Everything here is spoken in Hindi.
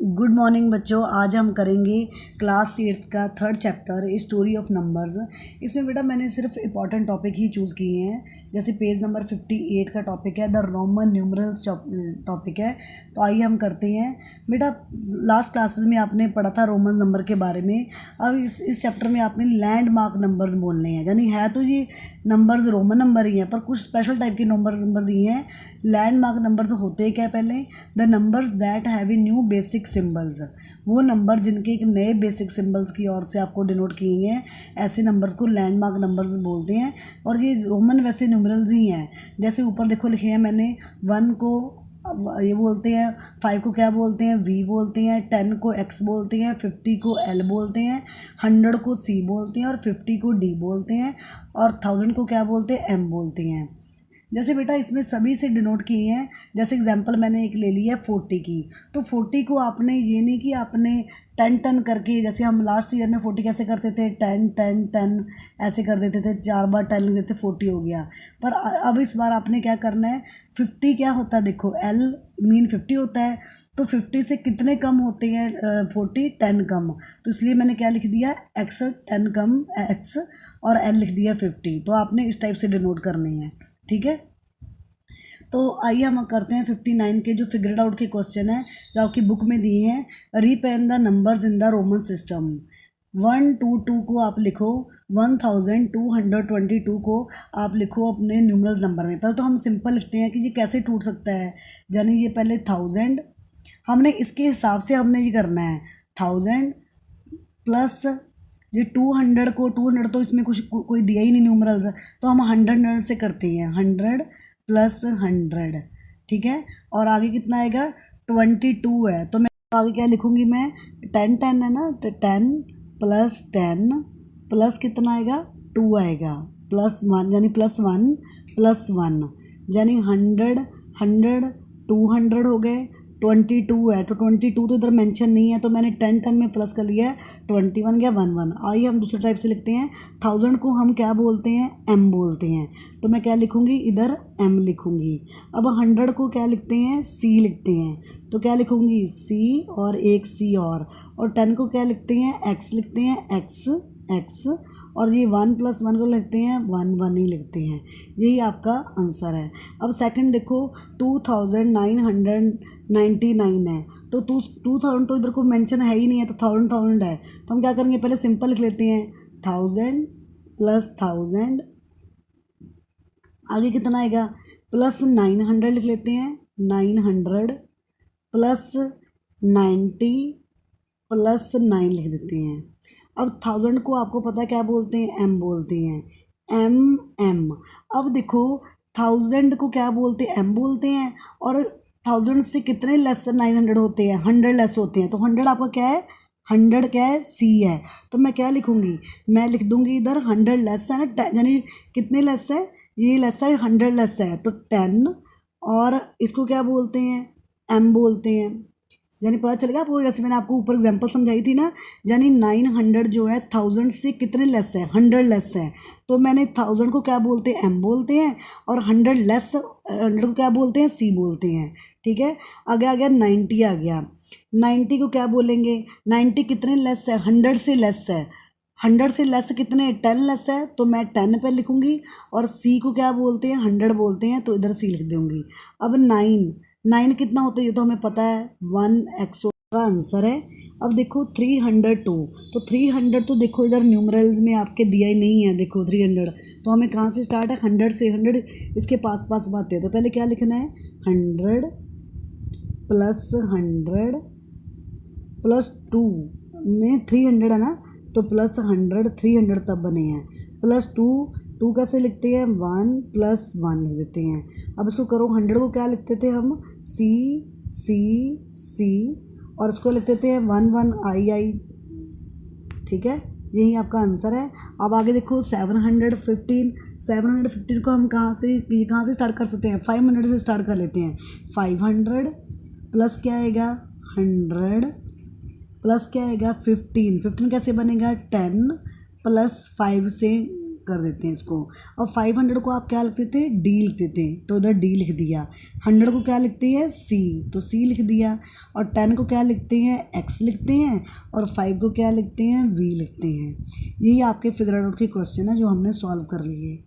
गुड मॉर्निंग बच्चों। आज हम करेंगे क्लास 8 का third chapter story of numbers. इसमें बेटा मैंने सिर्फ इंपॉर्टेंट टॉपिक ही चूज़ किए हैं। जैसे पेज नंबर 58 का टॉपिक है द रोमन न्यूमरल्स टॉपिक है। तो आइए हम करते हैं। बेटा लास्ट क्लासेस में आपने पढ़ा था रोमन नंबर के बारे में। अब इस चैप्टर में आपने लैंडमार्क नंबर्स बोलने हैं, यानी है तो ये नंबर्स रोमन नंबर ही हैं पर कुछ स्पेशल टाइप के नंबर दिए हैं। लैंडमार्क नंबर्स होते क्या पहले, the numbers that have a new basic symbols, वो नंबर जिनके एक नए बेसिक सिंबल्स की ओर से आपको डिनोट किए गए हैं, ऐसे नंबर्स को लैंडमार्क नंबर्स बोलते हैं। और ये रोमन वैसे न्यूमरल्स ही हैं। जैसे ऊपर देखो लिखे हैं मैंने, 1 को ये बोलते हैं, 5 को क्या बोलते हैं, वी बोलते हैं, 10 को एक्स बोलते हैं, 50 को एल बोलते हैं, 100 को सी बोलते हैं और 50 को डी बोलते हैं और 1000 को क्या बोलते हैं, एम बोलते हैं। जैसे बेटा इसमें सभी से डिनोट किए हैं। जैसे एग्जांपल मैंने एक ले ली है 40 की, तो 40 को आपने ये नहीं कि आपने 10 करके, जैसे हम लास्ट ईयर में 40 कैसे करते थे, 10 10 10 ऐसे कर देते थे, 4 बार 10 लिख देते, 40 हो गया। पर अब इस बार आपने क्या करना है, 50 क्या होता है, देखो एल मीन 50 होता है, तो 50 से कितने कम होते हैं, 40 10 कम, तो इसलिए मैंने क्या लिख दिया, एक्स 10 कम एक्स और एल लिख दिया 50। तो आपने इस टाइप से डिनोट करने हैं, ठीक है। तो आइए हम करते हैं 59 के जो फिगर्ड आउट के क्वेश्चन है जो आपकी बुक में दिए हैं। रीपेन the numbers in the Roman system. 122 को आप लिखो, 1222 को आप लिखो अपने न्यूमरल्स नंबर में। पहले तो हम सिंपल लिखते हैं कि ये कैसे टूट सकता है, यानी ये पहले 1000, हमने इसके हिसाब से हमने ये करना है 1000 प्लस ये 200 को, 200 तो इसमें कुछ कोई दिया ही नहीं न्यूमरल्स, तो हम 100 से करते हैं, 100 प्लस 100, ठीक है। और आगे कितना आएगा, 22 है, तो मैं आगे क्या लिखूँगी, मैं 10 10 है ना, तो 10 प्लस 10 प्लस कितना आएगा, 2 आएगा, प्लस 1 यानी प्लस 1 प्लस 1 यानी 100 100 200 हो गए, 22 है, तो 22 तो इधर मेंशन नहीं है, तो मैंने 10 10 में प्लस कर लिया है, 21 गया 1 1। आइए हम दूसरे टाइप से लिखते हैं। 1000 को हम क्या बोलते हैं, एम बोलते हैं, तो मैं क्या लिखूँगी, इधर एम लिखूँगी। अब 100 को क्या लिखते हैं, सी लिखते हैं, तो क्या लिखूँगी, सी और एक सी और 10 को क्या लिखते हैं, एक्स लिखते हैं, एक्स एक्स, और ये 1 प्लस 1 को लिखते हैं 1 1 ही लिखते हैं। यही आपका आंसर है। अब सेकंड देखो, 2999 है, तो 2000 तो इधर को मेंशन है ही नहीं है, तो 1000 है, तो हम क्या करेंगे, पहले सिंपल लिख लेते हैं, 1000 प्लस 1000, आगे कितना आएगा, प्लस 900 लिख लेते हैं, 900 प्लस 90 प्लस 9 लिख देते हैं। अब 1000 को आपको पता है क्या बोलते हैं, एम बोलते हैं, एम एम। अब देखो 1000 को क्या बोलते हैं, एम बोलते हैं, और 1000 से कितने लेस 900 होते हैं, 100 लेस होते हैं, तो 100 आपका क्या है, 100 क्या है, सी है, तो मैं क्या लिखूँगी, मैं लिख दूँगी इधर 100 लेस है ना, यानी कितने लेस है, ये लेस है, 100 लेस है, तो 10, और इसको क्या बोलते हैं, एम बोलते हैं, यानी पता चलेगा आपको, जैसे मैंने आपको ऊपर एग्जांपल समझाई थी ना, यानी 900 जो है 1000 से कितने लेस है, 100 लेस है, तो मैंने 1000 को क्या बोलते हैं, एम बोलते हैं, और 100 लेस 100 को क्या बोलते हैं, सी बोलते हैं, ठीक है। आगे आ गया 90, आ गया 90 को क्या बोलेंगे, 90 कितने लेस है, 100 से लेस है, 100 से लेस कितने, 10 लेस है, तो मैं 10 पे लिखूँगी, और सी को क्या बोलते हैं, 100 बोलते हैं, तो इधर सी लिख दूँगी। अब 9 कितना होता है, ये तो हमें पता है, 1x का आंसर है। अब देखो 302, तो 300 तो देखो इधर न्यूमरल्स में आपके दिया ही नहीं है, देखो 300, तो हमें कहाँ से स्टार्ट है, 100 से, 100 इसके पास पास बात है, तो पहले क्या लिखना है, 100 प्लस 100 प्लस 2 में 300 है ना, तो प्लस 100 300 तब बने हैं, प्लस 2 कैसे लिखते हैं, 1 प्लस 1 लिख देते हैं। अब इसको करो, 100 को क्या लिखते थे हम, सी सी सी, और इसको लिखते थे 1 1 आई, ठीक है। यही आपका आंसर है। अब आगे देखो 715 को हम कहाँ से स्टार्ट कर सकते हैं, 500 से स्टार्ट कर लेते हैं। 500 प्लस क्या आएगा, 100 प्लस क्या आएगा, 15 कैसे बनेगा, 10 प्लस 5 से कर देते हैं इसको। और 500 को आप क्या लिखते थे, डी लिखते थे, तो उधर डी लिख दिया। 100 को क्या लिखते हैं, सी, तो सी लिख दिया। और 10 को क्या लिखते हैं, एक्स लिखते हैं। और 5 को क्या लिखते हैं, वी लिखते हैं। यही आपके फिगर आउट के क्वेश्चन है जो हमने सॉल्व कर लिए।